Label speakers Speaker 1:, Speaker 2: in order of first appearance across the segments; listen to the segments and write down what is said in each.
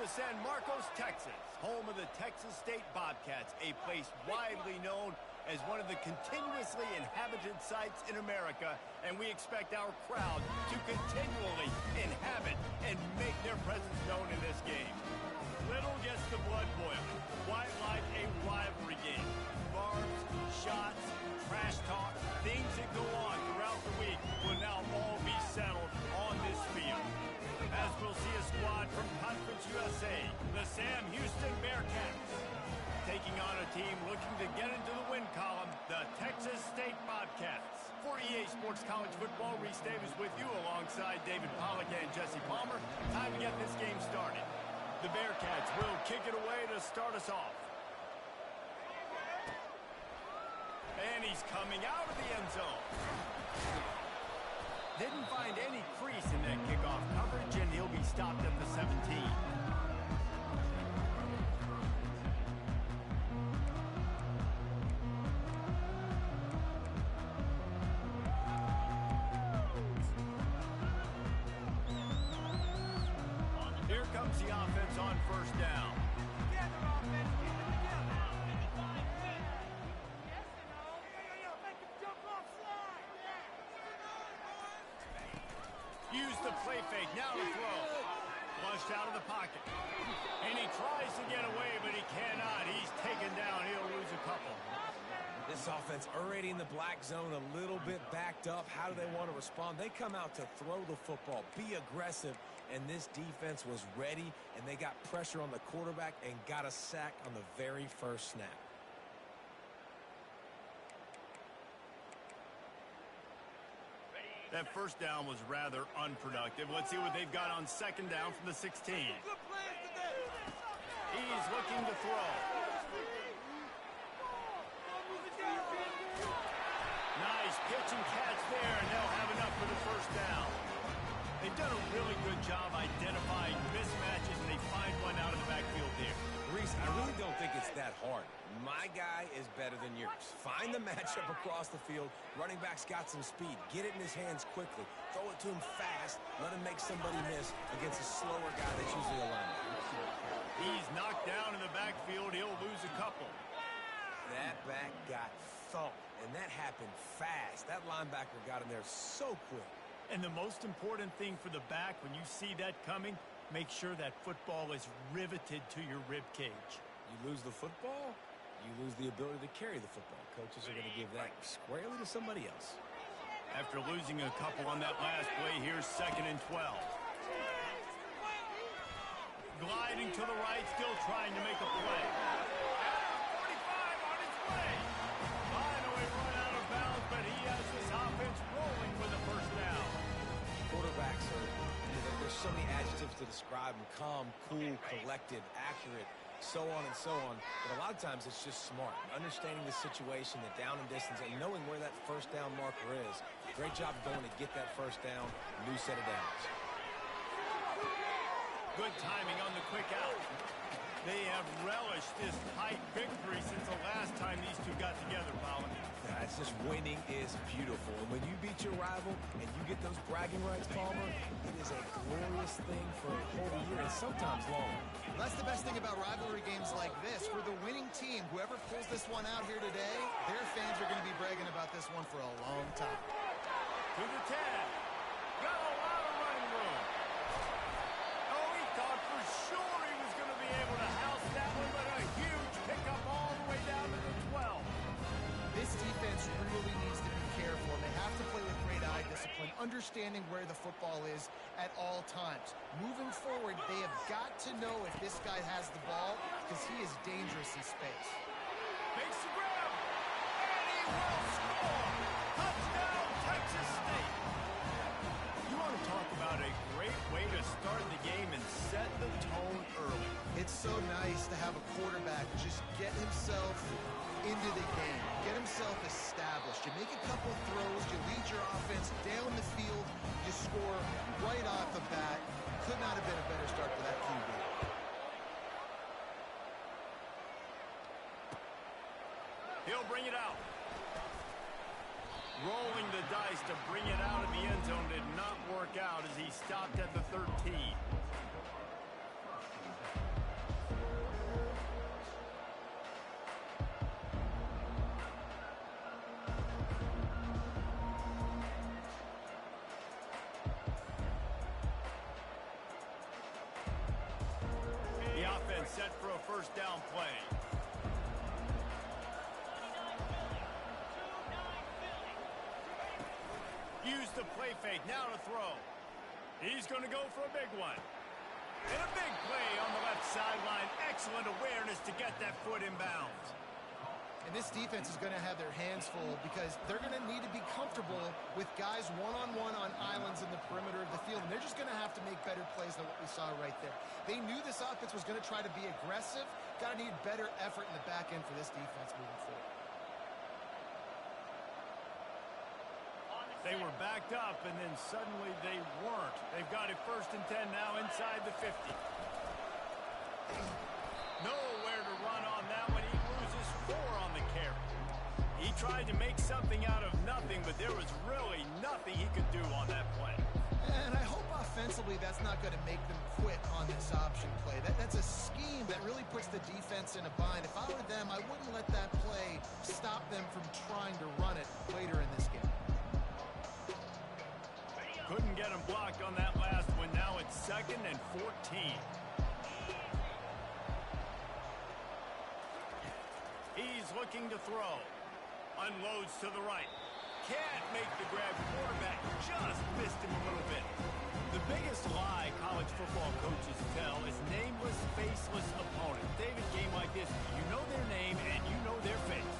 Speaker 1: San Marcos, Texas, home of the Texas State Bobcats, a place widely known as one of the continuously inhabited sites in America, and we expect our crowd to continually inhabit and make their presence known in this game. Little gets the blood boiling, quite like a rivalry game. Barbs, shots, trash talk, things that go on throughout the week will now all be settled on this field. As we'll see a squad from Conference USA, the Sam Houston Bearcats, taking on a team looking to get into the win column, the Texas State Bobcats. For EA Sports College Football, Reese Davis with you alongside David Pollack and Jesse Palmer. Time to get this game started. The Bearcats will kick it away to start us off. And he's coming out of the end zone. Didn't find any crease in that kickoff coverage, and he'll be stopped at the 17. Here comes the offense on first down.
Speaker 2: Together, offense. Get it together. Yes or no? Yo, make him jump off slide.
Speaker 1: Use the play fake. Now to throw. Flushed out of the pocket. And he tries to get away, but he cannot. He's taken down. He'll lose a couple.
Speaker 3: This offense already in the black zone, a little bit backed up. How do they want to respond? They come out to throw the football, be aggressive, and this defense was ready, and they got pressure on the quarterback and got a sack on the very first snap.
Speaker 1: That first down was rather unproductive. Let's see what they've got on second down from the 16.
Speaker 2: Good plans today.
Speaker 1: He's looking to throw. Nice pitch and catch there, and they'll have enough for the first down. They've done a really good job identifying mismatches, and they find one out of the backfield there.
Speaker 3: Reese, I really don't think it's that hard. My guy is better than yours. Find the matchup across the field. Running back's got some speed. Get it in his hands quickly. Throw it to him fast. Let him make somebody miss against a slower guy that's usually a linebacker.
Speaker 1: He's knocked down in the backfield. He'll lose a couple.
Speaker 3: That back got thumped, and that happened fast. That linebacker got in there so quick.
Speaker 1: And the most important thing for the back, when you see that coming, make sure that football is riveted to your rib cage.
Speaker 3: You lose the football, you lose the ability to carry the football. Coaches are going to give that squarely to somebody else.
Speaker 1: After losing a couple on that last play, here's 2nd and 12. Gliding to the right, still trying to make a play. At 45 on its way. Finally run out of bounds, but he has this offense rolling with a first down.
Speaker 3: Quarterbacks there's so many adjectives to describe them: calm, cool, collected, accurate, so on and so on. But a lot of times it's just smart. Understanding the situation, the down and distance, and knowing where that first down marker is. Great job going to get that first down, new set of downs.
Speaker 1: Good timing on the quick out. They have relished this tight victory since the last time these two got together, Colin.
Speaker 3: Yeah, it's just winning is beautiful. And when you beat your rival and you get those bragging rights, Palmer, it is a glorious thing for a whole year and sometimes longer.
Speaker 4: That's the best thing about rivalry games like this. For the winning team, whoever pulls this one out here today, their fans are going to be bragging about this one for a long time.
Speaker 1: To the 10. Got a lot of running room. Oh, he thought for sure he was going to be able to house that one, but a huge pickup all the way down to the 12.
Speaker 4: This defense really needs to be careful, and they have to play with great eye discipline, understanding where the football is at all times. Moving forward, they have got to know if this guy has the ball, because he is dangerous in space.
Speaker 1: Makes the grab, and he will score! Touchdown, Texas State! You want to talk about a great way to start the game and set the tone early.
Speaker 4: It's so nice to have a quarterback just get himself into the game, get himself established. You make a couple throws, you lead your offense down the field, you score right off the bat. Could not have been a better start for that QB.
Speaker 1: He'll bring it out. Rolling the dice to bring it out of the end zone did not work out as he stopped at the 13. set for a first down play. Use the play fake, now to throw. He's going to go for a big one. And a big play on the left sideline. Excellent awareness to get that foot in bounds.
Speaker 4: And this defense is going to have their hands full because they're going to need to be comfortable with guys one-on-one on islands in the perimeter of the field. And they're just going to have to make better plays than what we saw right there. They knew this offense was going to try to be aggressive. Got to need better effort in the back end for this defense moving forward.
Speaker 1: They were backed up, and then suddenly they weren't. They've got it 1st and 10 now inside the 50. Nowhere to run on that one. He loses 4 on the carry. He tried to make something out of nothing, but there was really nothing he could do on that play.
Speaker 4: And I hope offensively that's not going to make them quit on this option play. That's a scheme that really puts the defense in a bind. If I were them, I wouldn't let that play stop them from trying to run it later in this game.
Speaker 1: Couldn't get him blocked on that last one. Now it's 2nd and 14. He's looking to throw. Unloads to the right. Can't make the grab. Quarterback just missed him a little bit. The biggest lie college football coaches tell is nameless, faceless opponents. David, game like this, you know their name and you know their face.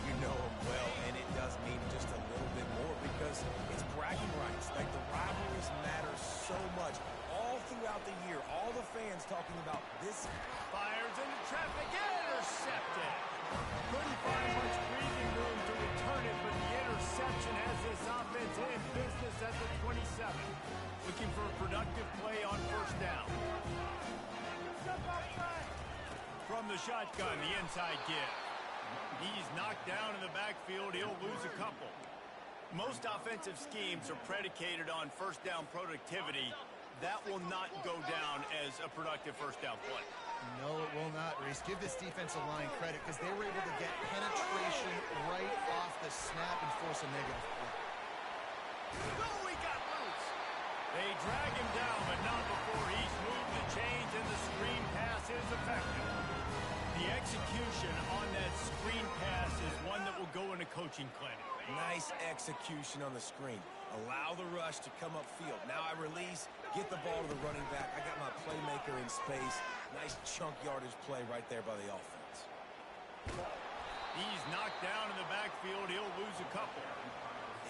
Speaker 3: You know them well, and it does mean just a little bit more because it's bragging rights. Like, the rivalries matter so much. All throughout the year, all the fans talking about this.
Speaker 1: Fires into traffic, intercepted. Couldn't find much breathing room to return it, but the interception has this offense in business at the 27. Looking for a productive play on 1st down. From the shotgun, the inside give. He's knocked down in the backfield. He'll lose a couple. Most offensive schemes are predicated on 1st down productivity. That will not go down as a productive 1st down play.
Speaker 4: No, it will not, Reese. Give this defensive line credit because they were able to get penetration right off the snap and force a negative play.
Speaker 1: Oh, he got loose. They drag him down, but not before he's moved the chains, and the screen pass is effective. The execution on that screen pass is one that will go in a coaching clinic.
Speaker 3: Nice execution on the screen. Allow the rush to come upfield. Now I release, get the ball to the running back. I got my playmaker in space. Nice chunk yardage play right there by the offense.
Speaker 1: He's knocked down in the backfield. He'll lose a couple.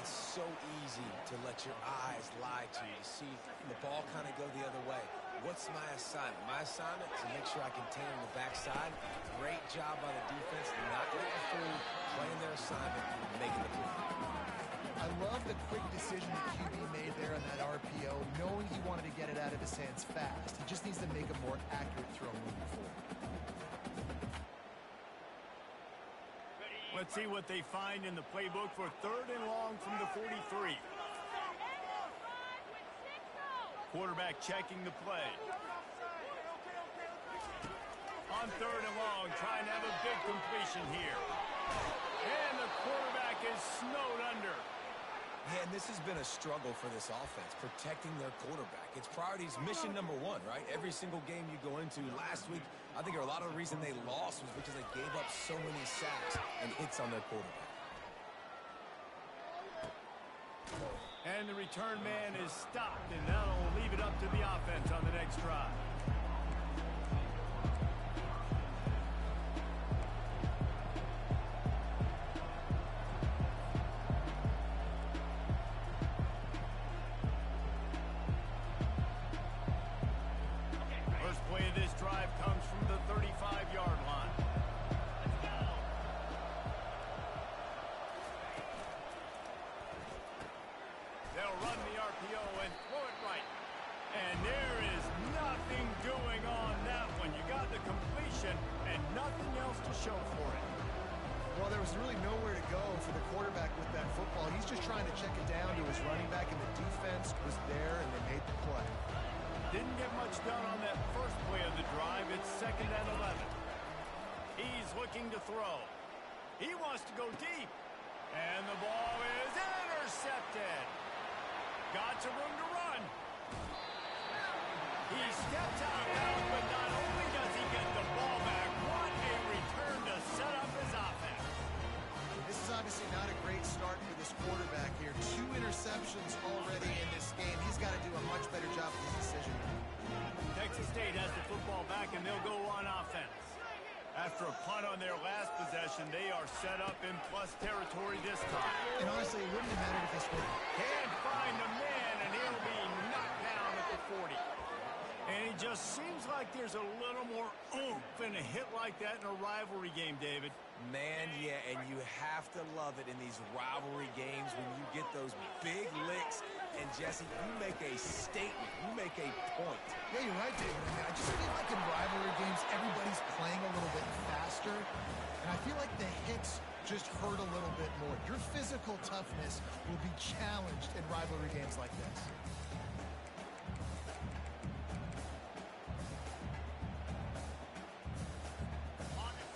Speaker 3: It's so easy to let your eyes lie to you. See the ball kind of go the other way. What's my assignment? My assignment is to make sure I contain on the backside. Great job by the defense, not letting through, playing their assignment, and making the play.
Speaker 4: I love the quick decision that QB made there on that RPO, knowing he wanted to get it out of his hands fast. He just needs to make a more accurate throw moving forward.
Speaker 1: Let's see what they find in the playbook for 3rd and long from the 43. Quarterback checking the play. On 3rd and long, trying to have a big completion here. And the quarterback is snowed under.
Speaker 3: Yeah, and this has been a struggle for this offense, protecting their quarterback. It's priorities, mission number 1, right? Every single game you go into. Last week, I think a lot of the reason they lost was because they gave up so many sacks and hits on their quarterback.
Speaker 1: And the return man is stopped, and that'll leave it up to the offense on the next drive. First play of this drive comes from the 35-yard line. They'll run the RPO and throw it right. And there is nothing doing on that one. You got the completion and nothing else to show for it.
Speaker 4: Well, there was really nowhere to go for the quarterback with that football. He's just trying to check it down to his running back, and the defense was there, and they made the play.
Speaker 1: Didn't get much done on that first play of the drive. It's 2nd and 11. He's looking to throw. He wants to go deep. And the ball is intercepted. Got some room to run. He steps out of bounds, but not only does he get the
Speaker 4: obviously not a great start for this quarterback here. 2 interceptions already in this game. He's got to do a much better job with his decision.
Speaker 1: Texas State has the football back, and they'll go on offense. After a punt on their last possession, they are set up in plus territory this time.
Speaker 4: And honestly, it wouldn't have mattered if this were...
Speaker 1: Can't find a man, and he'll be knocked down at the 40. And it just seems like there's a little more oomph in a hit like that in a rivalry game, David.
Speaker 3: Man, yeah, and you have to love it in these rivalry games when you get those big licks. And, Jesse, you make a statement. You make a point.
Speaker 4: Yeah, you're right, David. I mean, I just feel like in rivalry games, everybody's playing a little bit faster. And I feel like the hits just hurt a little bit more. Your physical toughness will be challenged in rivalry games like this.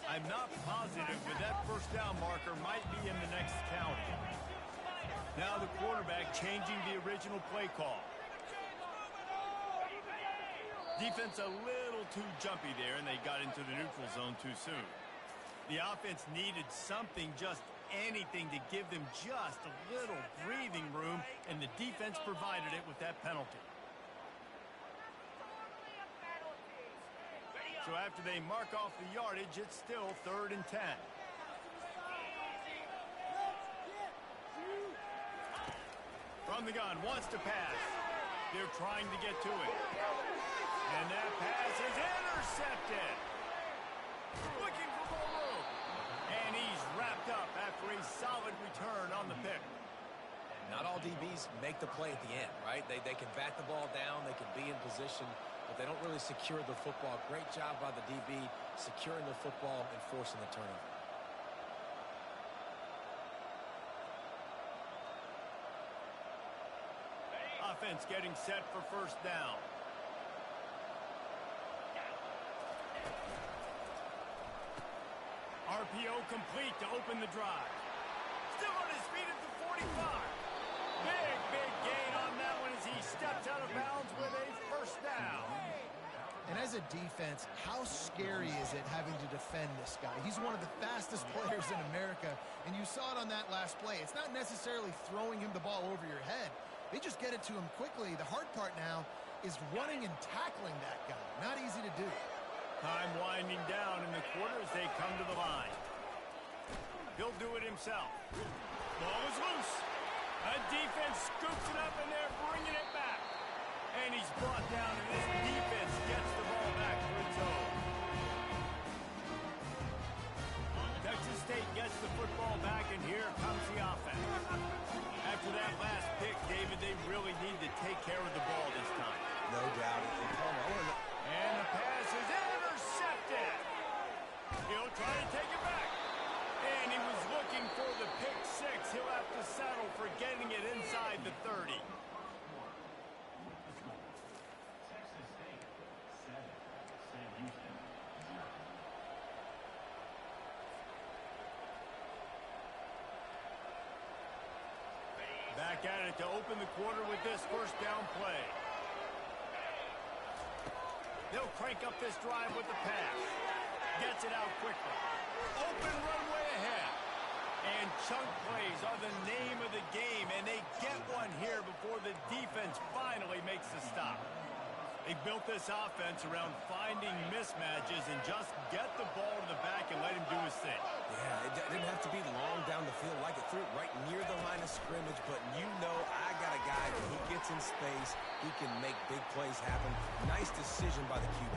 Speaker 1: I'm not positive, but that first down marker might be in the next county. Now the quarterback changing the original play call. Defense a little too jumpy there, and they got into the neutral zone too soon. The offense needed something, just anything, to give them just a little breathing room, and the defense provided it with that penalty. So after they mark off the yardage, it's still 3rd and 10. From the gun, wants to pass. They're trying to get to it. And that pass is intercepted. Looking for more room. And he's wrapped up after a solid return on the pick.
Speaker 3: Not all DBs make the play at the end, right? They can bat the ball down, they can be in position, but they don't really secure the football. Great job by the DB securing the football and forcing the turnover.
Speaker 1: Offense getting set for first down. RPO complete to open the drive. Still on his feet at the 45. Big gain on that one as he steps out of bounds with a first down.
Speaker 4: And as a defense, how scary is it having to defend this guy? He's one of the fastest players in America, and you saw it on that last play. It's not necessarily throwing him the ball over your head. They just get it to him quickly. The hard part now is running and tackling that guy. Not easy to do.
Speaker 1: Time winding down in the quarter as they come to the line. He'll do it himself. Ball is loose. A defense scoops it up, and they're bringing it back. And he's brought down, and this defense gets the ball back for its own. Texas State gets the football back, and here comes the offense. After that last pick, David, they really need to take care of the ball this time.
Speaker 3: No doubt.
Speaker 1: And the pass is intercepted. He'll try to take it back. And he was looking for the pick six. He'll have to settle for getting it inside the 30. Back at it to open the quarter with this first down play. They'll crank up this drive with the pass. Gets it out quickly. Open runway ahead. And chunk plays are the name of the game, and they get one here before the defense finally makes the stop. They built this offense around finding mismatches and just get the ball to the back and let him do his thing.
Speaker 3: Yeah, it didn't have to be long down the field. Like it threw it right near the line of scrimmage, but you know I got a guy when he gets in space, he can make big plays happen. Nice decision by the QB.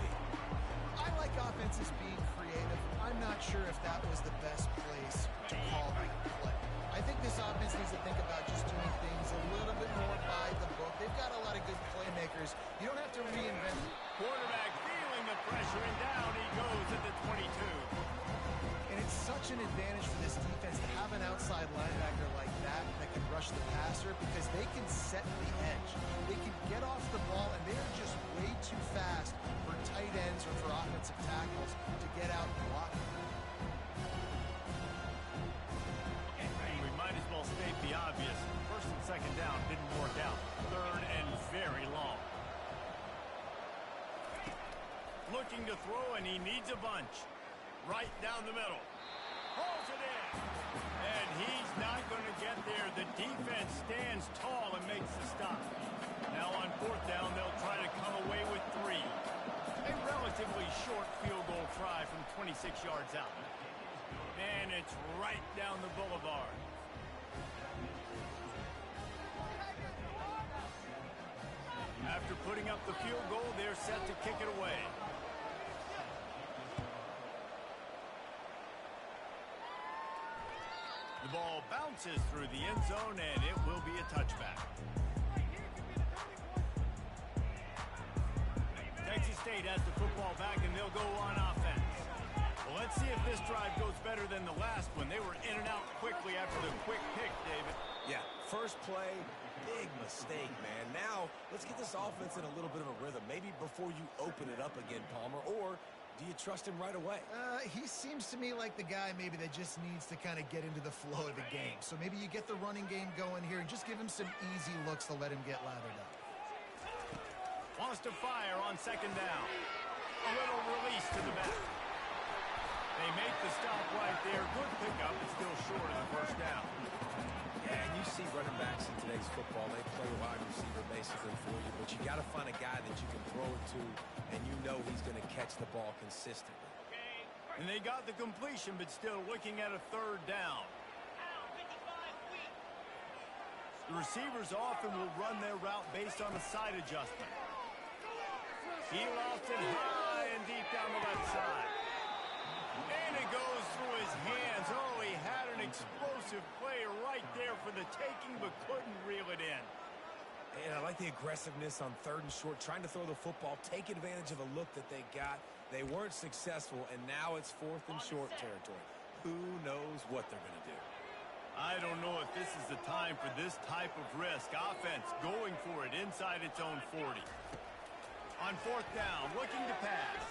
Speaker 4: I like offenses being creative. I'm not sure if that was the best place to call that play. I think this offense needs to think about just doing things a little bit more by the book. They've got a lot of good playmakers. You don't have to reinvent it.
Speaker 1: Quarterback feeling the pressure, and down he goes at the 22.
Speaker 4: And it's such an advantage for this defense to have an outside linebacker like that can rush the passer because they can set the edge. They can get off the ball, and they're just way too fast for tight ends or for offensive tackles to get out and block them.
Speaker 1: We might as well state the obvious. First and second down didn't work out. Third and very long. Looking to throw, and he needs a bunch. Right down the middle. Pulls it in. And he's Defense stands tall and makes the stop. Now on fourth down, they'll try to come away with 3. A relatively short field goal try from 26 yards out. And it's right down the boulevard. After putting up the field goal, they're set to kick it away. The ball bounces through the end zone, and it will be a touchback. Texas State has the football back, and they'll go on offense. Well, let's see if this drive goes better than the last one. They were in and out quickly after the quick pick, David.
Speaker 3: Yeah, first play, big mistake, man. Now, let's get this offense in a little bit of a rhythm. Maybe before you open it up again, Palmer, or do you trust him right away?
Speaker 4: He seems to me like the guy maybe that just needs to kind of get into the flow of the game. So maybe you get the running game going here and just give him some easy looks to let him get lathered up.
Speaker 1: Wants to fire on second down. A little release to the back. They make the stop right there. Good pickup, but still short of the first down.
Speaker 3: Yeah, and you see running backs in today's football. They play wide receiver basically for you, but you got to find a guy that you can throw it to, and you know he's going to catch the ball consistently.
Speaker 1: And they got the completion, but still looking at a third down. The receivers often will run their route based on a side adjustment. He lost it high and deep down the left side. And it goes through his hands. Oh, he had an explosive play right there for the taking, but couldn't reel it in.
Speaker 3: And I like the aggressiveness on third and short, trying to throw the football, take advantage of a look that they got. They weren't successful, and now it's fourth and short territory. Who knows what they're going to do?
Speaker 1: I don't know if this is the time for this type of risk. Offense going for it inside its own 40. On fourth down, looking to pass.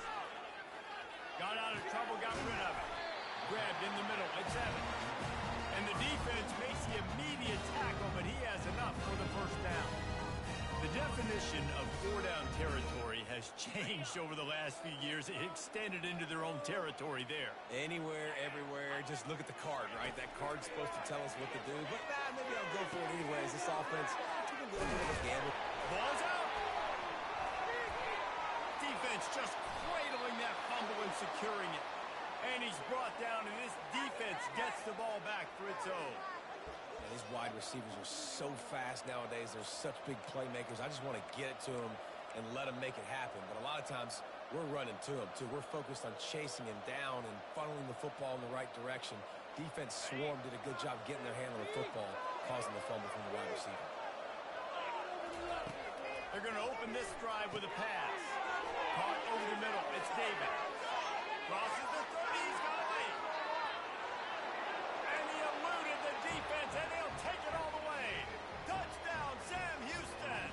Speaker 1: Got out of trouble, got rid of it. Grabbed in the middle at 7. And the defense makes the immediate tackle, but he has enough for the first down. The definition of 4-down territory has changed over the last few years. It extended into their own territory there.
Speaker 3: Anywhere, everywhere, just look at the card, right? That card's supposed to tell us what to do, but maybe I'll go for it anyways. This offense took a little bit of a gamble.
Speaker 1: Ball's out. Defense just cradling that fumble and securing it. And he's brought down, and this defense gets the ball back for its own.
Speaker 3: Yeah, these wide receivers are so fast nowadays. They're such big playmakers. I just want to get it to them and let them make it happen. But a lot of times, we're running to them, too. We're focused on chasing him down and funneling the football in the right direction. Defense swarm did a good job getting their hand on the football, causing the fumble from the wide receiver.
Speaker 1: They're going to open this drive with a pass. Caught over the middle. It's David. Crosses the 30. He's got away. And he eluded the defense, and he'll take it all the way. Touchdown, Sam Houston.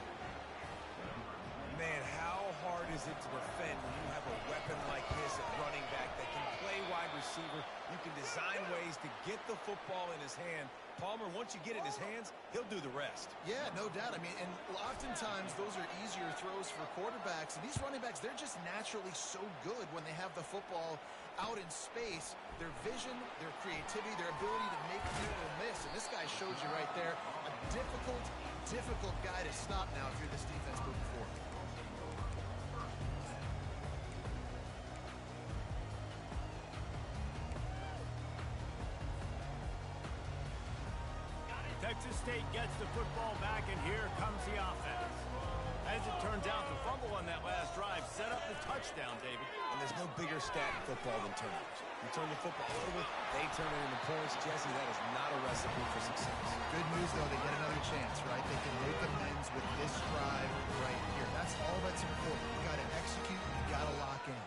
Speaker 3: Man, how hard is it to defend when you have a weapon like this at running back that can play wide receiver? You can design ways to get the football in his hand. Palmer, once you get it in his hands, he'll do the rest.
Speaker 4: Yeah, no doubt. I mean, and oftentimes those are easier throws for quarterbacks. And these running backs, they're just naturally so good when they have the football out in space. Their vision, their creativity, their ability to make people miss. And this guy shows you right there, a difficult guy to stop now if you're this defense moving forward.
Speaker 1: Texas State gets the football back, and here comes the offense. As it turns out, the fumble on that last drive set up the touchdown, David.
Speaker 3: And there's no bigger stat in football than turnovers. You turn the football over, they turn it into points. Jesse, that is not a recipe for success.
Speaker 4: Good news, though, they get another chance, right? They can make amends with this drive right here. That's all that's important. You got to execute, you got to lock in.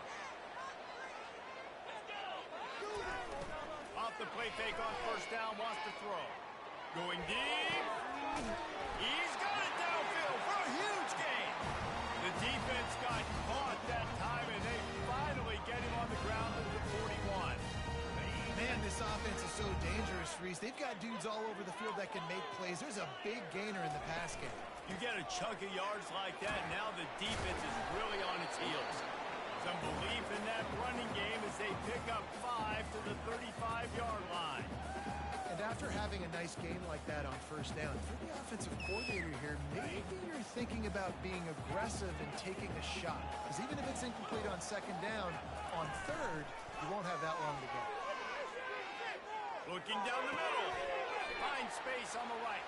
Speaker 1: Off the play fake on first down, wants to throw. Going deep. He's got it downfield for a huge gain. The defense got caught that time, and they finally get him on the ground at the 41.
Speaker 4: Man, this offense is so dangerous, Reese. They've got dudes all over the field that can make plays. There's a big gainer in the pass game.
Speaker 1: You get a chunk of yards like that, now the defense is really on its heels. Some belief in that running game as they pick up 5 to the 35-yard line.
Speaker 4: And And after having a nice game like that on first down, if you're the offensive coordinator here, maybe you're thinking about being aggressive and taking a shot. Because even if it's incomplete on second down, on third, you won't have that long to go.
Speaker 1: Looking down the middle. Finds space on the right.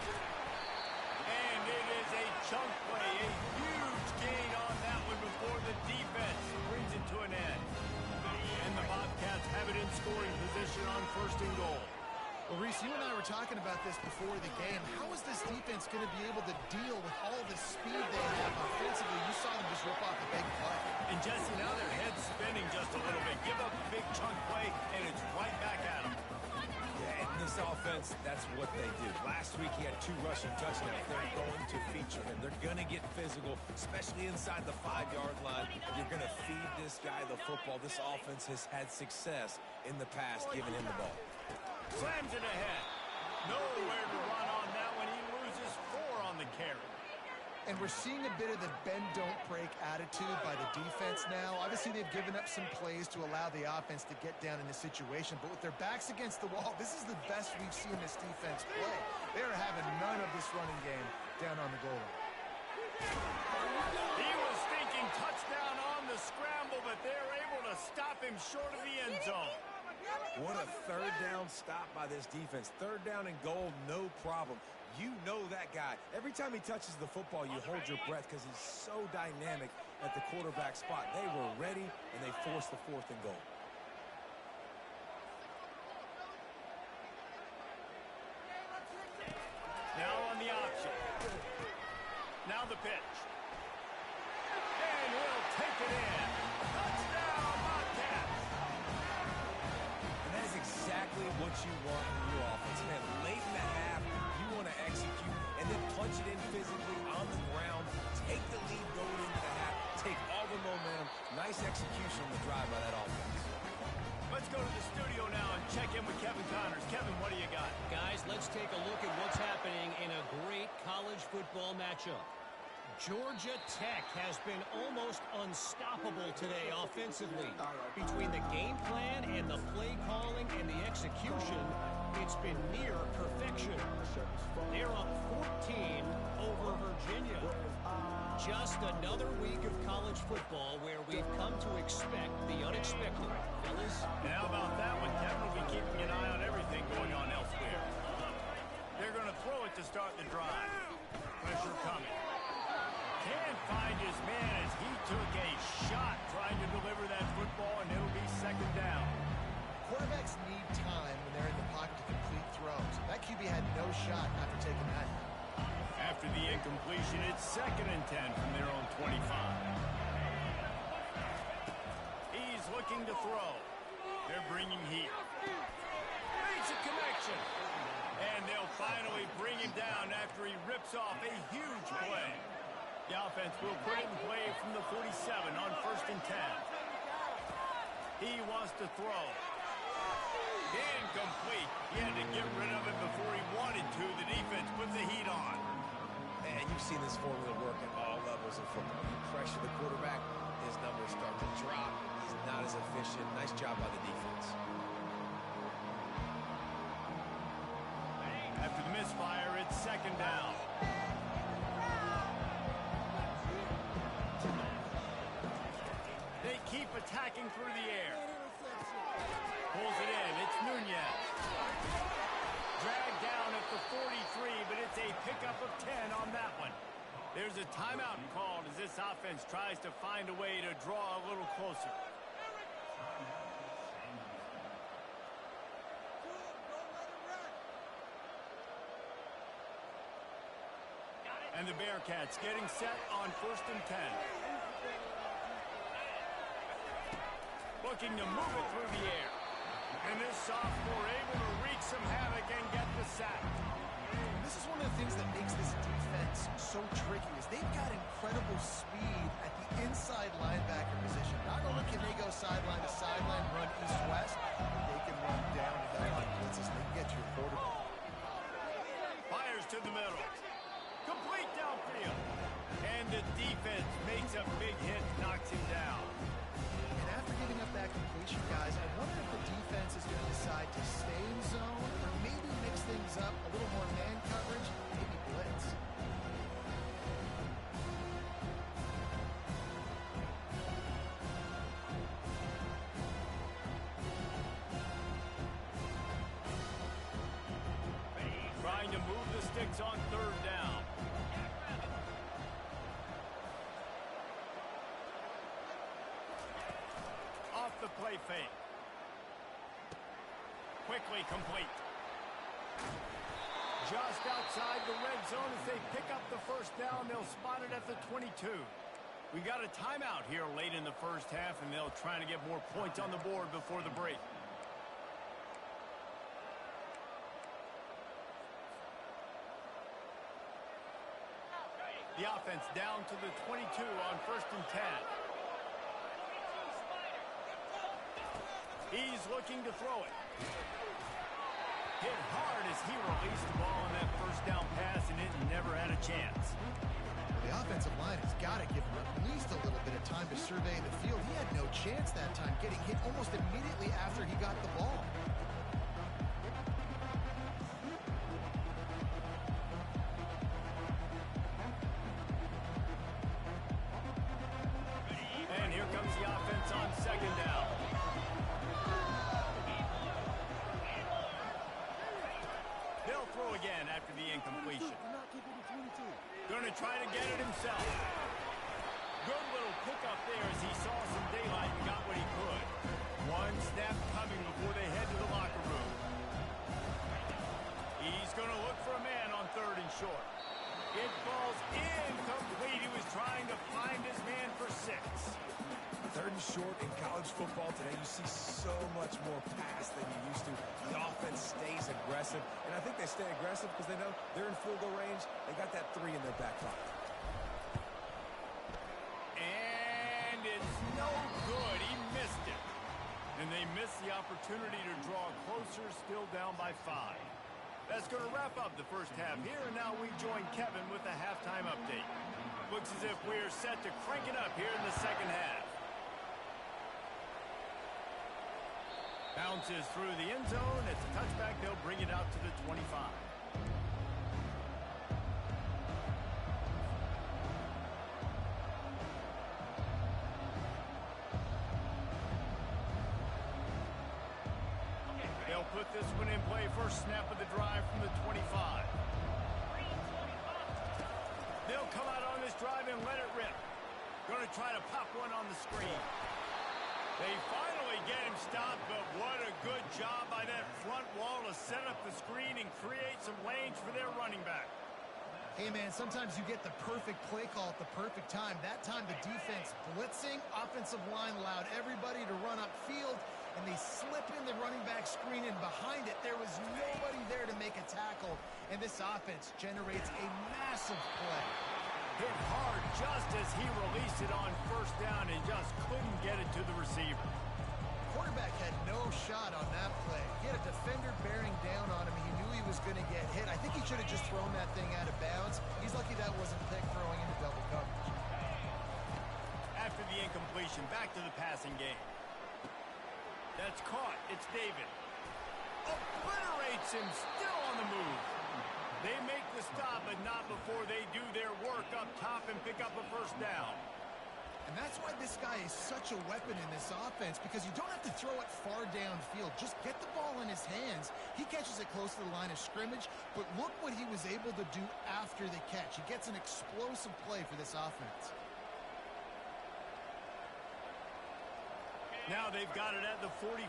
Speaker 1: And it is a chunk play. A huge gain on that one before the defense brings it to an end. And the Bobcats have it in scoring position on first and goal.
Speaker 4: Well, Reese, you and I were talking about this before the game. How is this defense going to be able to deal with all the speed they have offensively? You saw them just rip off a big play.
Speaker 1: And Jesse, now their head's spinning just a little bit. Give up a big chunk play, and it's right back at them.
Speaker 3: Yeah, and this offense, that's what they do. Last week he had 2 rushing touchdowns. They're going to feature him. They're going to get physical, especially inside the 5-yard line. You're going to feed this guy the football. This offense has had success in the past giving him the ball.
Speaker 1: Slams it ahead. Nowhere to run on that one. He loses 4 on the carry.
Speaker 4: And we're seeing a bit of the bend-don't-break attitude by the defense now. Obviously, they've given up some plays to allow the offense to get down in the situation. But with their backs against the wall, this is the best we've seen this defense play. They are having none of this running game down on the goal line.
Speaker 1: He was thinking touchdown on the scramble, but they're able to stop him short of the end zone.
Speaker 3: What a third down stop by this defense. Third down and goal, no problem. You know that guy. Every time he touches the football, you hold your breath because he's so dynamic at the quarterback spot. They were ready, and they forced the 4th and goal.
Speaker 1: Now on the option. Now the pitch. And he'll take it in. Touchdown, Bobcats.
Speaker 3: And that is exactly what you want in your offense. Man, late in the half, you want to execute and then punch it in physically on the ground, take the lead going into the half, take all the momentum. Nice execution on the drive by that offense.
Speaker 1: Let's go to the studio now and check in with Kevin Connors. Kevin, what do you got?
Speaker 5: Guys, let's take a look at what's happening in a great college football matchup. Georgia Tech has been almost unstoppable today offensively. Between the game plan and the play calling and the execution, it's been near perfection. They're up 14 over Virginia. Just another week of college football where we've come to expect the unexpected. Fellas?
Speaker 1: And how about that one? Kevin will be keeping an eye on everything going on elsewhere. They're going to throw it to start the drive. Pressure coming. Can't find his man as he took a shot trying to deliver that football, and it'll be second down.
Speaker 4: Quarterbacks need time when they're in the pocket to complete throws. That QB had no shot after taking that.
Speaker 1: After the incompletion, it's 2nd and 10 from their own 25. He's looking to throw. They're bringing heat. Makes a connection. And they'll finally bring him down after he rips off a huge play. The offense will put it in play from the 47 on 1st and 10. He wants to throw. Incomplete. He had to get rid of it before he wanted to. The defense put the heat on.
Speaker 3: And you've seen this formula work at all levels of football. You pressure the quarterback, his numbers start to drop. He's not as efficient. Nice job by the defense.
Speaker 1: After the misfire, it's 2nd down. They keep attacking through the air. Pulls it in. It's Nunez. Dragged down at the 43, but it's a pickup of 10 on that one. There's a timeout called as this offense tries to find a way to draw a little closer. And the Bearcats getting set on 1st and 10. Looking to move it through the air. And this sophomore able to wreak some havoc and get the sack.
Speaker 4: This is one of the things that makes this defense so tricky is they've got incredible speed at the inside linebacker position. Not only can they go sideline to sideline, run east-west, they can run down and down on blitzes. They can get to your quarterback.
Speaker 1: Fires to the middle. Complete downfield. And the defense makes a big hit, knocks him down.
Speaker 4: And after giving up that completion, guys, I wonder if the defense is going to decide to stay in zone or maybe mix things up, a little more man coverage, maybe blitz.
Speaker 1: Trying to move the sticks on third down. Off the play fake. Quickly complete. Just outside the red zone as they pick up the first down. They'll spot it at the 22. We got a timeout here late in the first half, and they'll try to get more points on the board before the break. The offense down to the 22 on 1st and 10. He's looking to throw it. Hit hard as he released the ball on that first down pass, and it never had a chance.
Speaker 4: The offensive line has got to give him at least a little bit of time to survey the field. He had no chance that time, getting hit almost immediately after he got the ball.
Speaker 1: And here comes the offense on 2nd down. They'll throw again after the incompletion. Going to try to get it himself. Good little pickup there as he saw some daylight and got what he could. One snap coming before they head to the locker room. He's going to look for a man on 3rd and short. It falls incomplete. He was trying to find his man for 6.
Speaker 3: 3rd and short in college football today, you see so much more pass than you used to. The offense stays aggressive, and I think they stay aggressive because they know they're in field goal range. They got that 3 in their back pocket.
Speaker 1: And it's no good. He missed it. And they missed the opportunity to draw closer, still down by 5. That's going to wrap up the first half here, and now we join Kevin with a halftime update. Looks as if we're set to crank it up here in the second half. Bounces through the end zone. It's a touchback. They'll bring it out to the 25. They'll put this one in play. First snap of the drive from the 25. They'll come out on this drive and let it rip. Going to try to pop one on the screen. They finally get him stopped, but what a good job by that front wall to set up the screen and create some lanes for their running back.
Speaker 4: Hey, man, sometimes you get the perfect play call at the perfect time. That time the defense blitzing, offensive line allowed everybody to run upfield, and they slip in the running back screen, and behind it there was nobody there to make a tackle, and this offense generates a massive play.
Speaker 1: Hit hard just as he released it on 1st down and just couldn't get it to the receiver.
Speaker 4: Quarterback had no shot on that play. He had a defender bearing down on him. He knew he was going to get hit. I think he should have just thrown that thing out of bounds. He's lucky that wasn't picked throwing into double coverage.
Speaker 1: After the incompletion, back to the passing game. That's caught. It's David. Obliterates him, still on the move. They make the stop, but not before they do their work up top and pick up a first down.
Speaker 4: And that's why this guy is such a weapon in this offense, because you don't have to throw it far downfield. Just get the ball in his hands. He catches it close to the line of scrimmage, but look what he was able to do after the catch. He gets an explosive play for this offense.
Speaker 1: Now they've got it at the 44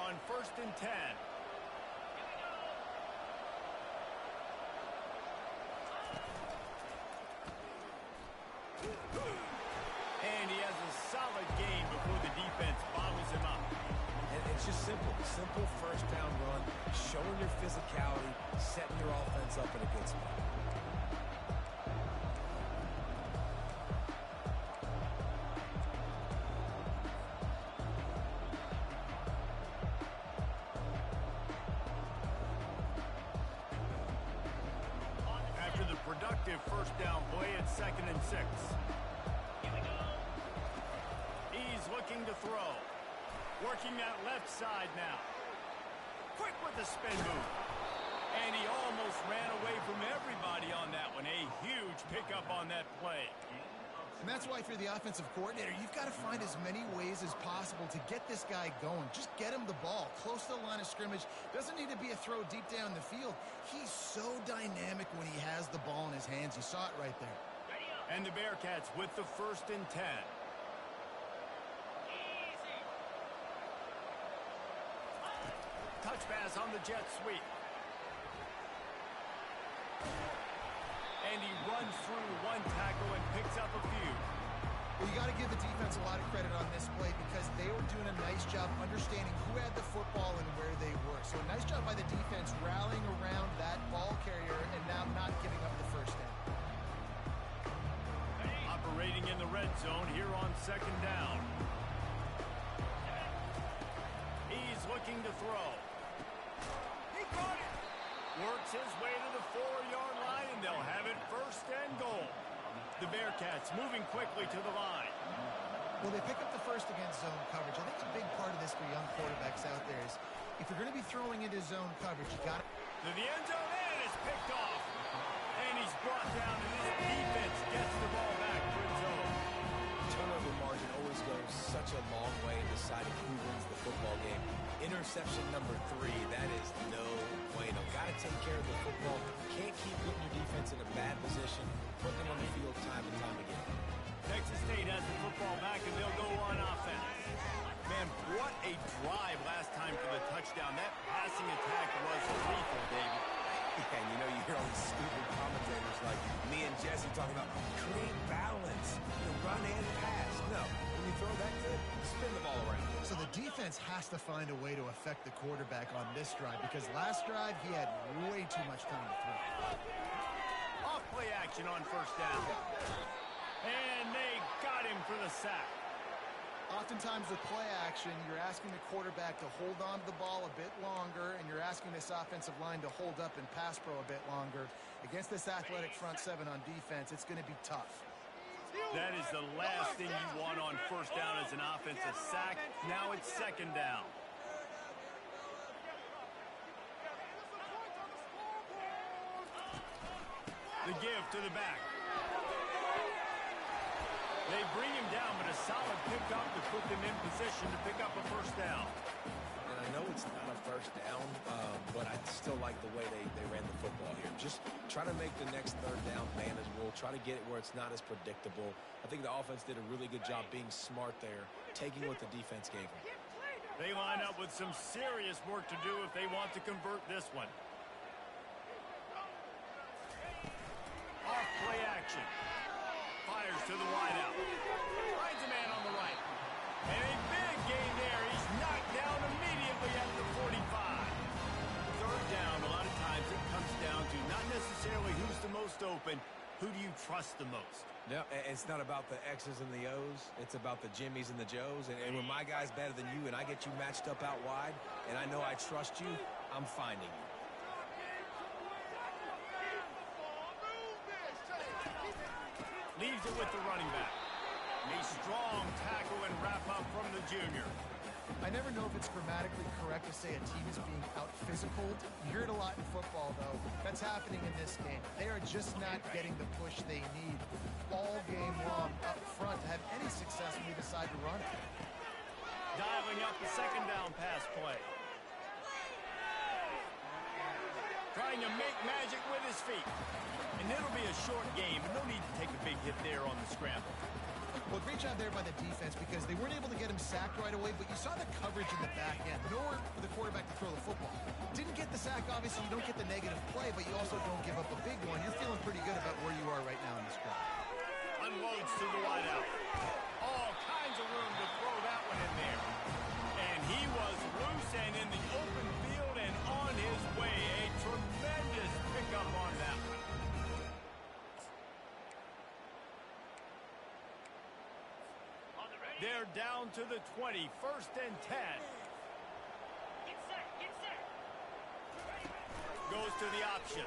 Speaker 1: on 1st and 10. And he has a solid gain before the defense bottles him up.
Speaker 3: And it's just simple. Simple first down run, showing your physicality, setting your offense up in a good spot.
Speaker 1: After the productive first down play, it's 2nd and 6. He's looking to throw. Working that left side now. Quick with the spin move. And he almost ran away from everybody on that one. A huge pickup on that play.
Speaker 4: And that's why if you're the offensive coordinator, you've got to find as many ways as possible to get this guy going. Just get him the ball close to the line of scrimmage. Doesn't need to be a throw deep down the field. He's so dynamic when he has the ball in his hands. You saw it right there.
Speaker 1: And the Bearcats with the 1st and 10. Touch pass on the jet sweep. And he runs through one tackle and picks up a few.
Speaker 4: Well, you got to give the defense a lot of credit on this play because they were doing a nice job understanding who had the football and where they were. So a nice job by the defense rallying around that ball carrier and now not giving up the first down.
Speaker 1: Operating in the red zone here on 2nd down. He's looking to throw. He caught it. Works his way to the 4-yard line, and they'll have it 1st and goal. The Bearcats moving quickly to the line.
Speaker 4: Well, they pick up the first against zone coverage. I think a big part of this for young quarterbacks out there is if you're going to be throwing into zone coverage, you got
Speaker 1: to the end zone, and it's picked off. And he's brought down, and his defense gets the ball back for its own.
Speaker 3: Turnover margin always goes such a long way in deciding who wins the football game. Interception number 3, that is no bueno. Got to take care of the football. Can't keep putting your defense in a bad position, putting them on the field time and time again.
Speaker 1: Texas State has the football back, and they'll go on offense. Man, what a drive last time for the touchdown. That passing attack was lethal, David.
Speaker 3: Yeah, and you know, you hear all these stupid commentators like me and Jesse talking about create balance, run and pass. No, when you throw that good, spin the ball around.
Speaker 4: So the defense has to find a way to affect the quarterback on this drive because last drive he had way too much time to throw.
Speaker 1: Off play action on 1st down. And they got him for the sack.
Speaker 4: Oftentimes with play action, you're asking the quarterback to hold on to the ball a bit longer, and you're asking this offensive line to hold up and pass pro a bit longer. Against this athletic front 7 on defense, it's going to be tough.
Speaker 1: That is the last thing you want on 1st down as an offensive sack. Now it's 2nd down. The give to the back. They bring him down, but a solid pickup to put them in position to pick up a 1st down.
Speaker 3: And I know it's not a 1st down, but I still like the way they ran the football here. Just try to make the next 3rd down manageable. Try to get it where it's not as predictable. I think the offense did a really good job being smart there, taking what the defense gave them.
Speaker 1: They line up with some serious work to do if they want to convert this one. Off play action. Fires to the wideout. Finds a man on the right. And a big gain there. He's knocked down immediately at the 45. 3rd down, a lot of times it comes down to not necessarily who's the most open, who do you trust the most?
Speaker 3: No, it's not about the X's and the O's. It's about the Jimmys and the Joes. And when my guy's better than you and I get you matched up out wide and I know I trust you, I'm finding you.
Speaker 1: Leaves it with the running back. A strong tackle and wrap up from the junior.
Speaker 4: I never know if it's grammatically correct to say a team is being out-physicaled. You hear it a lot in football, though. That's happening in this game. They are just not getting the push they need all game long up front to have any success when we decide to run it.
Speaker 1: Dialing up the 2nd down pass play. Trying to make magic with his feet. And it'll be a short game, but no need to take a big hit there on the scramble.
Speaker 4: Well, great job there by the defense because they weren't able to get him sacked right away, but you saw the coverage in the back end. Nowhere for the quarterback to throw the football. Didn't get the sack, obviously. You don't get the negative play, but you also don't give up a big one. You're feeling pretty good about where you are right now in this drive.
Speaker 1: Unloads to the wideout. All kinds of room to throw that one in there. And he was loose and in the open field and on his way. A tremendous pickup on that one. They're down to the 20, 1st and 10.
Speaker 2: Get set.
Speaker 1: Goes to the option.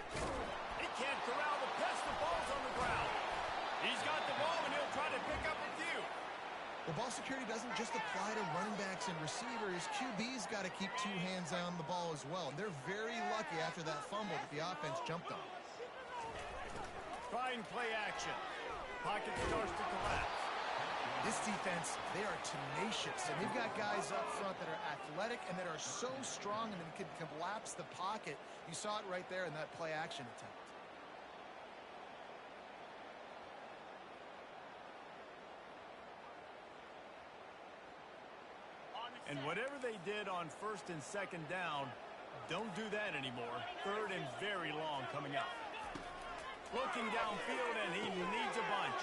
Speaker 1: He can't corral the pass. The ball's on the ground. He's got the ball, and he'll try to pick up a few.
Speaker 4: The ball security doesn't just apply to running backs and receivers. QB's got to keep two hands on the ball as well. And they're very lucky after that fumble that the offense jumped on.
Speaker 1: Trying play action. Pocket starts to collapse.
Speaker 4: This defense, they are tenacious, and they've got guys up front that are athletic and that are so strong and can collapse the pocket. You saw it right there in that play action attempt.
Speaker 1: And whatever they did on first and second down, don't do that anymore. Third and very long coming up. Looking downfield, and he needs a bunch.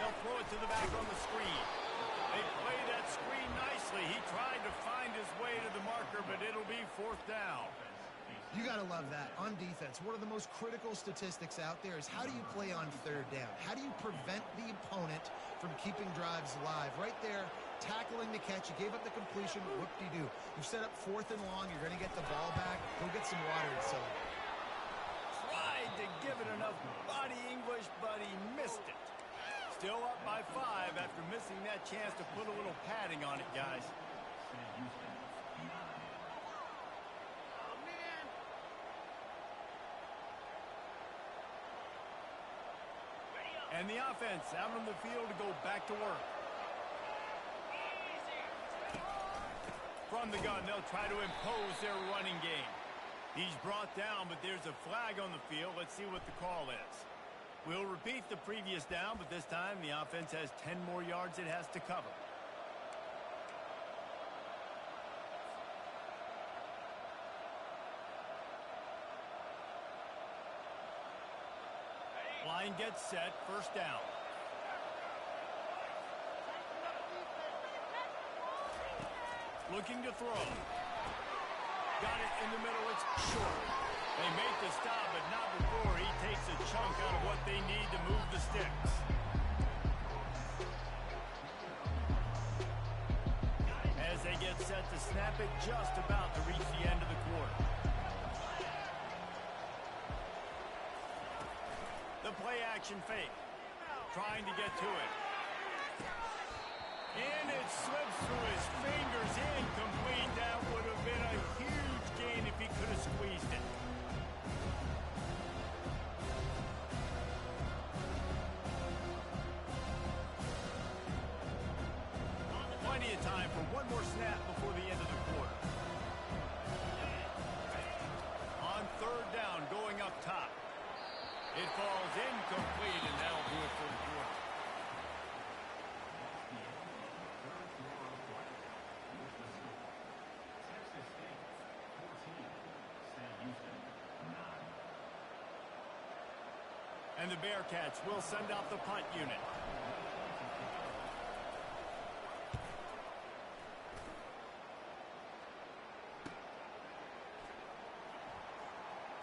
Speaker 1: They'll throw it to the back on the screen. They play that screen nicely. He tried to find his way to the marker, but it'll be fourth down.
Speaker 4: You got to love that. On defense, one of the most critical statistics out there is how do you play on third down? How do you prevent the opponent from keeping drives alive? Right there, tackling the catch. You gave up the completion. Whoop-de-doo. You've set up fourth and long. You're going to get the ball back. Go get some water and celebrate.
Speaker 1: Tried to give it enough body English, but he missed it. Still up by 5 after missing that chance to put a little padding on it, guys. And the offense out on the field to go back to work. From the gun, they'll try to impose their running game. He's brought down, but there's a flag on the field. Let's see what the call is. We'll repeat the previous down, but this time the offense has 10 more yards it has to cover. Line gets set, first down. Looking to throw. Got it in the middle, it's short. They make the stop, but not before he takes a chunk out of what they need to move the sticks. As they get set to snap it, just about to reach the end of the quarter. The play action fake. Trying to get to it. And it slips through his fingers, incomplete. That would have been a huge gain if he could have squeezed it. Plenty of time for one more snap before the end of the quarter. On third down, going up top. It falls incomplete, and that'll do it for the quarter. And the Bearcats will send out the punt unit.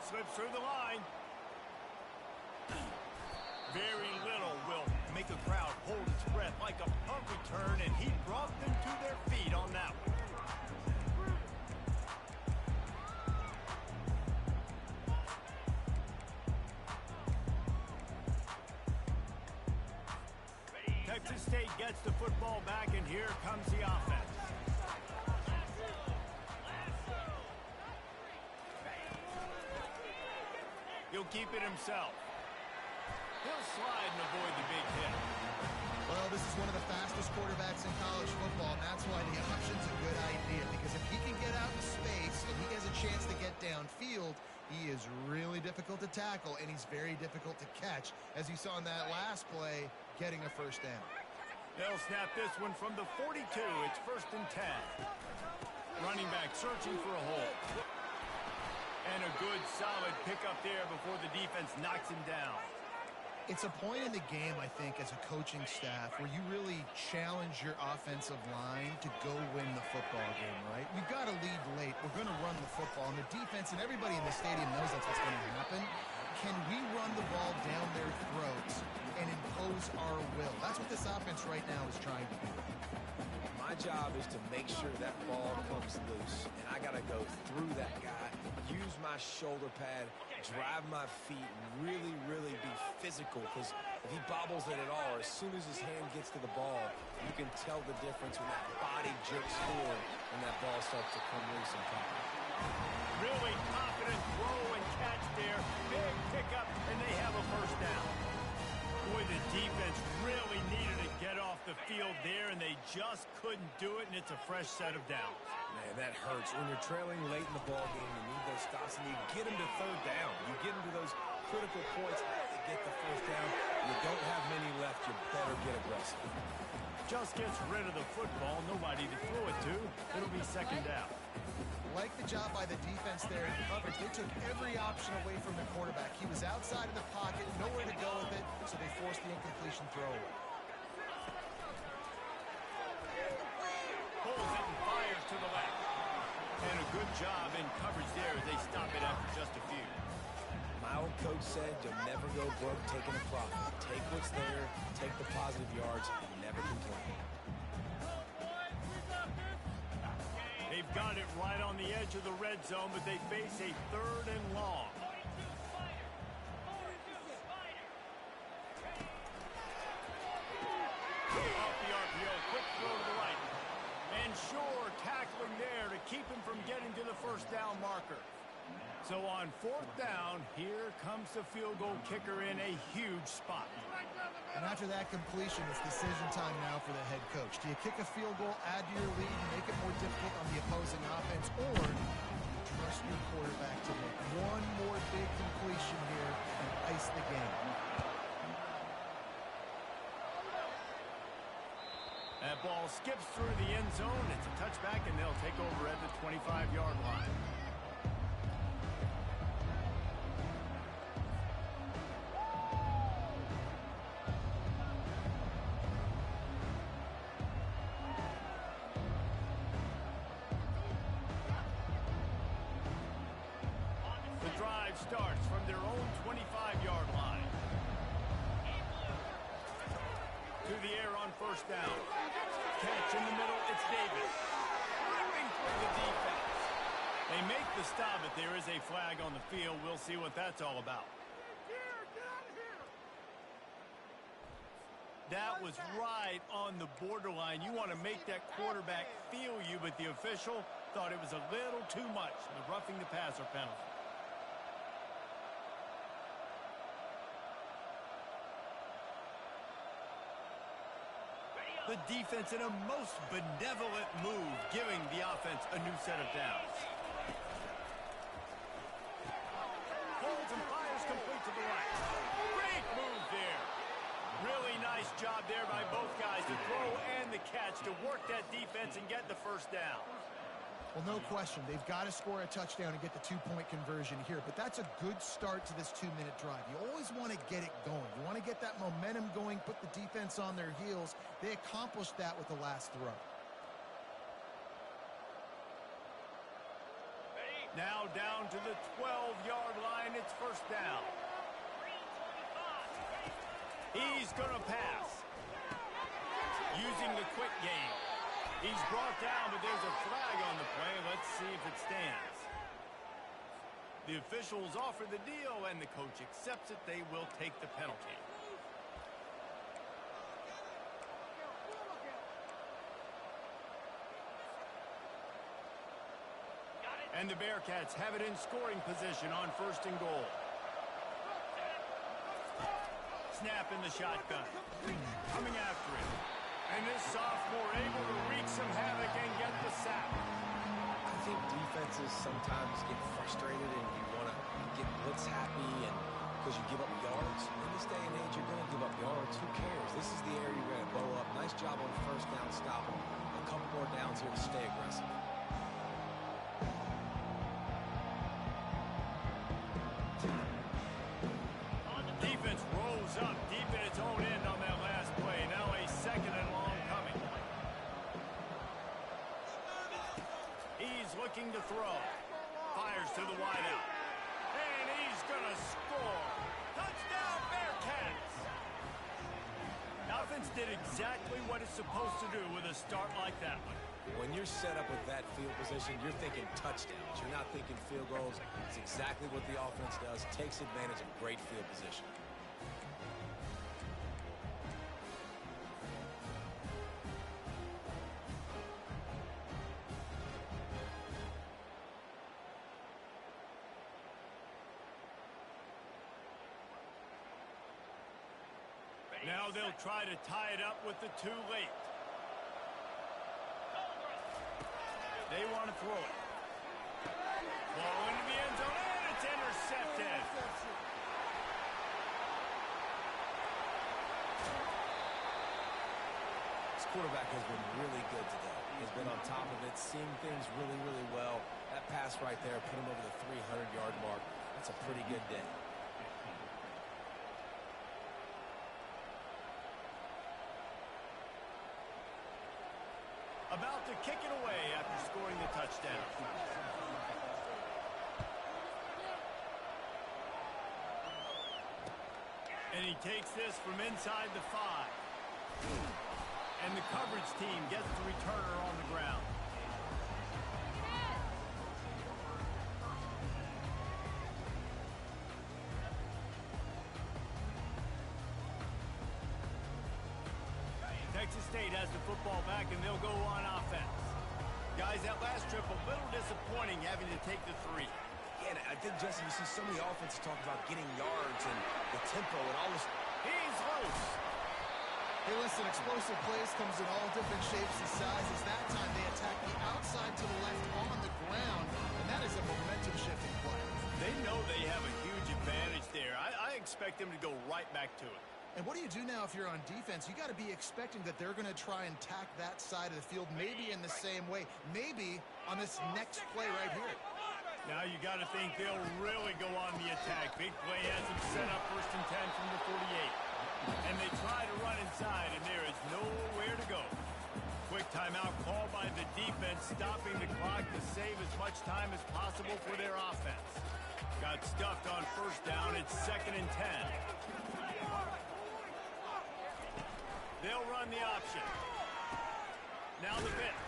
Speaker 1: Slips through the line. Very little will make a crowd hold its breath like a punt return, and he brought them to their feet on that one. Texas State gets the football back, and here comes the offense. He'll keep it himself. He'll slide and avoid the big hit.
Speaker 4: Well, this is one of the fastest quarterbacks in college football, and that's why the option's a good idea, because if he can get out in space and he has a chance to get downfield, he is really difficult to tackle, and he's very difficult to catch, as you saw in that last play, getting a first down.
Speaker 1: They'll snap this one from the 42. It's first and 10. Running back searching for a hole. And a good, solid pickup there before the defense knocks him down.
Speaker 4: It's a point in the game, I think, as a coaching staff where you really challenge your offensive line to go win the football game, right? We've got to lead late. We're going to run the football. And the defense and everybody in the stadium knows that's what's going to happen. Can we run the ball down their throats and impose our will? That's what this offense right now is trying to do.
Speaker 3: My job is to make sure that ball comes loose, and I got to go through that guy. use my shoulder pad, drive my feet, and really, really be physical, because if he bobbles it at all, as soon as his hand gets to the ball, you can tell the difference when that body jerks forward and that ball starts to come loose and pop.
Speaker 1: Really confident throw and catch there. Big pickup, and they have a first down. Boy, the defense really needed to get off the field there, and they just couldn't do it, and it's a fresh set of downs.
Speaker 3: Man, that hurts. When you're trailing late in the ball game, you need those stops, and you get them to third down. You get them to those critical points to get the first down. You don't have many left. You better get aggressive.
Speaker 1: Just gets rid of the football. Nobody to throw it to. It'll be second down.
Speaker 4: Like the job by the defense there in coverage. They took every option away from the quarterback. He was outside of the pocket, nowhere to go with it, so they forced the incompletion throw away.
Speaker 1: Pulls it and fires to the left. And a good job in coverage there as they stop it after just a few.
Speaker 3: My old coach said you'll never go broke taking a profit. Take what's there, take the positive yards, and never complain.
Speaker 1: They've got it right on the edge of the red zone, but they face a third and long. Off the RPO, quick throw to the right. And sure, tackling there to keep him from getting to the first down marker. So on fourth down, here comes the field goal kicker in a huge spot.
Speaker 4: And after that completion, it's decision time now for the head coach. Do you kick a field goal, add to your lead, and make it more difficult on the opposing offense, or do you trust your quarterback to make one more big completion here and ice the game?
Speaker 1: That ball skips through the end zone. It's a touchback, and they'll take over at the 25-yard line. Starts from their own 25-yard line. To the air on first down. Catch in the middle, it's Davis. Ripping through the defense. They make the stop, but there is a flag on the field. We'll see what that's all about. That was right on the borderline. You want to make that quarterback feel you, but the official thought it was a little too much. The roughing the passer penalty. The defense in a most benevolent move, giving the offense a new set of downs. Holds and fires complete to the right. Great move there. Really nice job there by both guys, the throw and the catch, to work that defense and get the first down.
Speaker 4: Well, no question. They've got to score a touchdown and get the two-point conversion here, but that's a good start to this two-minute drive. You always want to get it going. You want to get that momentum going, put the defense on their heels. They accomplished that with the last throw.
Speaker 1: Now down to the 12-yard line. It's first down. He's going to pass. Using the quick game. He's brought down, but there's a flag on the play. Let's see if it stands. The officials offer the deal, and the coach accepts it. They will take the penalty. And the Bearcats have it in scoring position on first and goal. Snap in the shotgun. Coming after it. And this sophomore able to wreak some havoc and get the sack.
Speaker 3: I think defenses sometimes get frustrated and you want to get blitz happy and because you give up yards. In this day and age, you're going to give up yards. Who cares? This is the area you're going to bow up. Nice job on first down, stop them. A couple more downs here to stay aggressive.
Speaker 1: Defense rolls up deep in its own end on that last play. Now a second and long coming. He's looking to throw. Fires to the wideout. And he's going to score. Touchdown, Bearcats! The offense did exactly what it's supposed to do with a start like that one.
Speaker 3: When you're set up with that field position, you're thinking touchdowns. You're not thinking field goals. It's exactly what the offense does. Takes advantage of great field position.
Speaker 1: Now they'll try to tie it up with the too late. They want to throw it. Ball into the end zone, and it's intercepted.
Speaker 3: This quarterback has been really good today. He's been on top of it, seeing things really, really well. That pass right there put him over the 300-yard mark. That's a pretty good day.
Speaker 1: About to kick it away after scoring the touchdown. And he takes this from inside the 5. And the coverage team gets the returner on the ground. Texas State has the football back, and they'll go on offense. Guys, that last trip, a little disappointing having to take the 3.
Speaker 3: Yeah, I think, Jesse, you see so many offenses talk about getting yards and the tempo and all this.
Speaker 1: He's loose.
Speaker 4: Hey, listen, explosive plays comes in all different shapes and sizes. That time they attack the outside to the left on the ground, and that is a momentum-shifting play.
Speaker 1: They know they have a huge advantage there. I expect them to go right back to it.
Speaker 4: And what do you do now if you're on defense? You got to be expecting that they're going to try and tack that side of the field, maybe in the same way, maybe on this next play right here.
Speaker 1: Now you got to think they'll really go on the attack. Big play has them set up 1st and 10 from the 48. And they try to run inside, and there is nowhere to go. Quick timeout called by the defense, stopping the clock to save as much time as possible for their offense. Got stuffed on 1st down. It's 2nd and 10. They'll run the option. Now the pitch.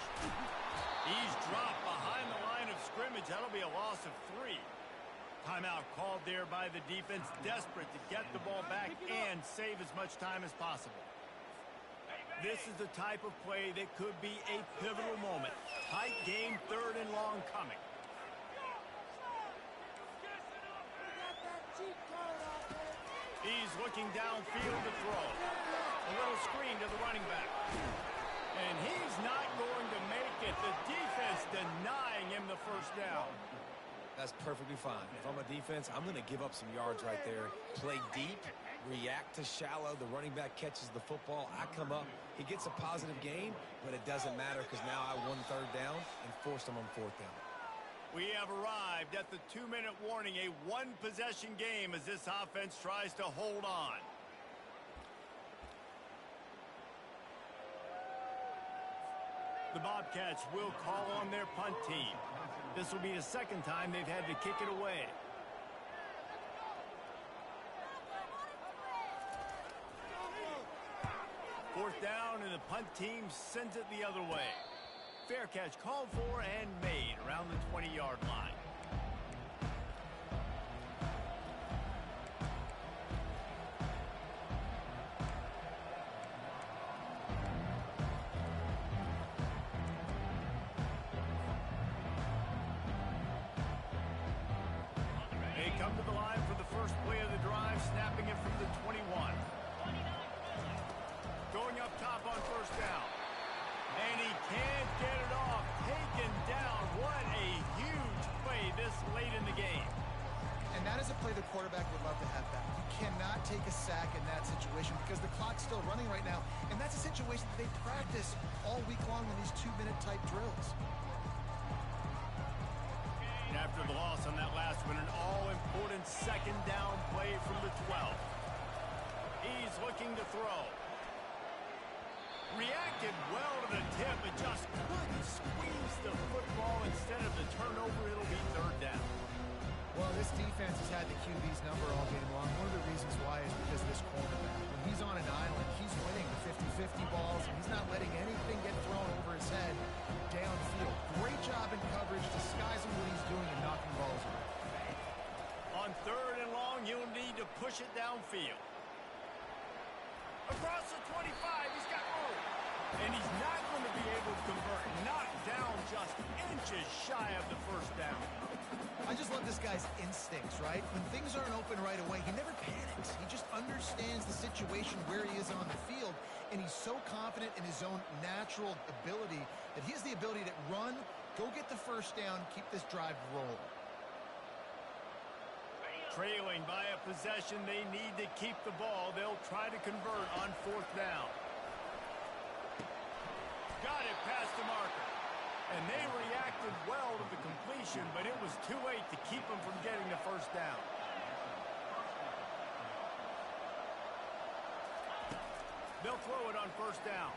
Speaker 1: He's dropped behind the line of scrimmage. That'll be a loss of 3. Timeout called there by the defense, desperate to get the ball back and save as much time as possible. This is the type of play that could be a pivotal moment. Tight game, 3rd and long coming. He's looking downfield to throw. A little screen to the running back. And he's not going to make it. The defense denying him the 1st down.
Speaker 3: That's perfectly fine. If I'm a defense, I'm going to give up some yards right there. Play deep, react to shallow. The running back catches the football. I come up. He gets a positive gain, but it doesn't matter because now I won 3rd down and forced him on 4th down.
Speaker 1: We have arrived at the 2-minute warning, a 1-possession game as this offense tries to hold on. The Bobcats will call on their punt team. This will be the 2nd time they've had to kick it away. Fourth down, and the punt team sends it the other way. Fair catch called for and made around the 20-yard line. They come to the line for the first play of the drive, snapping it from the 21. Going up top on 1st down. And he can't get it off. Taken down. What a huge play this late in the game.
Speaker 4: And that is a play the quarterback would love to have back. You cannot take a sack in that situation because the clock's still running right now. And that's a situation that they practice all week long in these 2-minute type drills.
Speaker 1: And after the loss on that last one, an all-important 2nd down play from the 12. He's looking to throw. Reacted well to the tip, but just couldn't squeeze the football. Instead of the turnover, it'll be 3rd down.
Speaker 4: Well, this defense has had the QB's number all game long. One of the reasons why is because of this cornerback. When he's on an island, he's winning the 50-50 balls, and he's not letting anything get thrown over his head.
Speaker 1: Across the 25, he's got room. And he's not going to be able to convert. Knocked down just inches shy of the first down.
Speaker 4: I just love this guy's instincts, right? When things aren't open right away, he never panics. He just understands the situation where he is on the field, and he's so confident in his own natural ability that he has the ability to run, go get the first down, keep this drive rolling.
Speaker 1: Trailing by a possession, they need to keep the ball. They'll try to convert on fourth down. Got it past the marker. And they reacted well to the completion, but it was too late to keep them from getting the first down. They'll throw it on first down.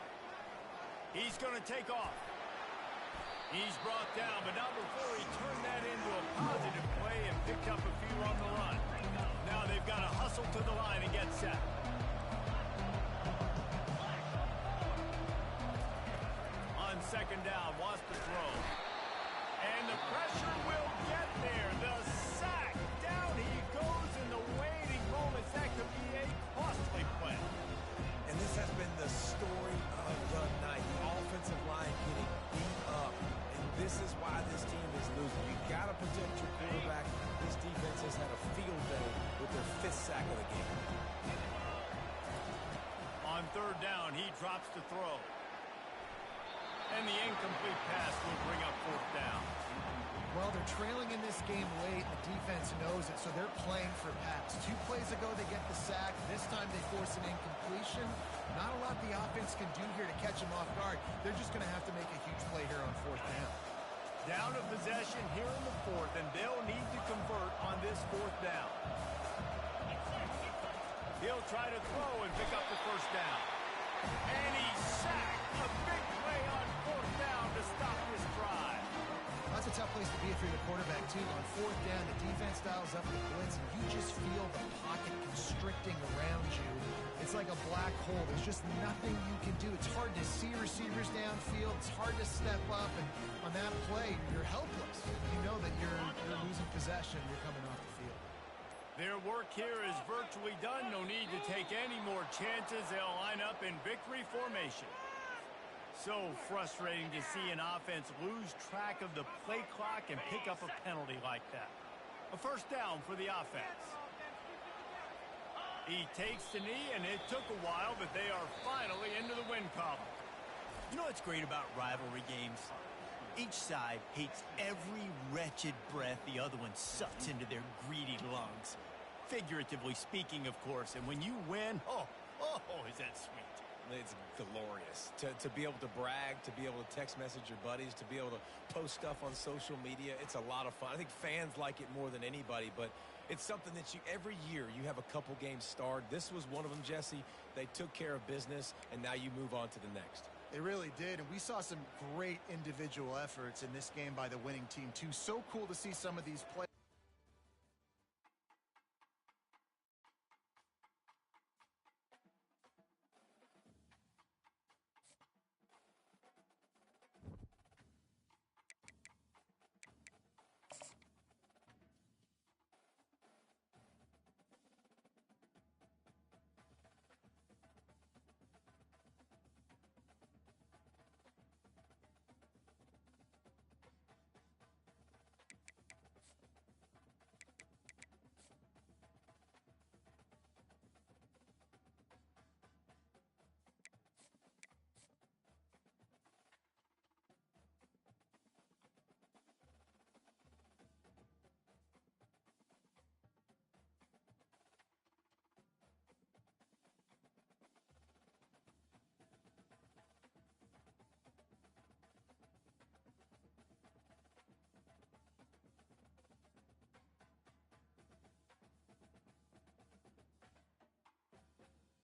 Speaker 1: He's going to take off. He's brought down, but not before he turned that into a positive play and picked up a few on the run. Now they've got to hustle to the line and get set. On second down, wants to throw. And the pressure will get there. The sack. Down he goes in the waiting moments. That could be a costly play.
Speaker 3: And this has been the story of the night. The offensive line getting beat up. And this is why this team is losing. You got to protect your quarterback. This defense has had a field day with their 5th sack of the game.
Speaker 1: On third down, he drops to throw. And the incomplete pass will bring up fourth down.
Speaker 4: Well, they're trailing in this game late. The defense knows it, so they're playing for pass. 2 plays ago, they get the sack. This time, they force an incompletion. Not a lot the offense can do here to catch them off guard. They're just going to have to make a huge play here on fourth down.
Speaker 1: Down a possession here in the fourth, and they'll need to convert on this fourth down. He'll try to throw and pick up the first down. And he's sacked. A big play on fourth down to stop this drive.
Speaker 4: That's a tough place to be if you're the quarterback, too. On fourth down, the defense dials up the blitz, and you just feel the pocket constricting around you. It's like a black hole. There's just nothing you can do. It's hard to see receivers downfield. It's hard to step up, and on that play, you're helpless. You know that you're losing possession. You're coming off the field.
Speaker 1: Their work here is virtually done. No need to take any more chances. They'll line up in victory formation. So frustrating to see an offense lose track of the play clock and pick up a penalty like that. A first down for the offense. He takes the knee, and it took a while, but they are finally into the win column.
Speaker 6: You know what's great about rivalry games? Each side hates every wretched breath the other one sucks into their greedy lungs. Figuratively speaking, of course. And when you win, oh, is that sweet.
Speaker 3: It's glorious to be able to brag, to be able to text message your buddies, to be able to post stuff on social media. It's a lot of fun. I think fans like it more than anybody, but it's something that every year you have a couple games starred. This was one of them, Jesse. They took care of business, and now you move on to the next.
Speaker 4: They really did, and we saw some great individual efforts in this game by the winning team, too. So cool to see some of these plays.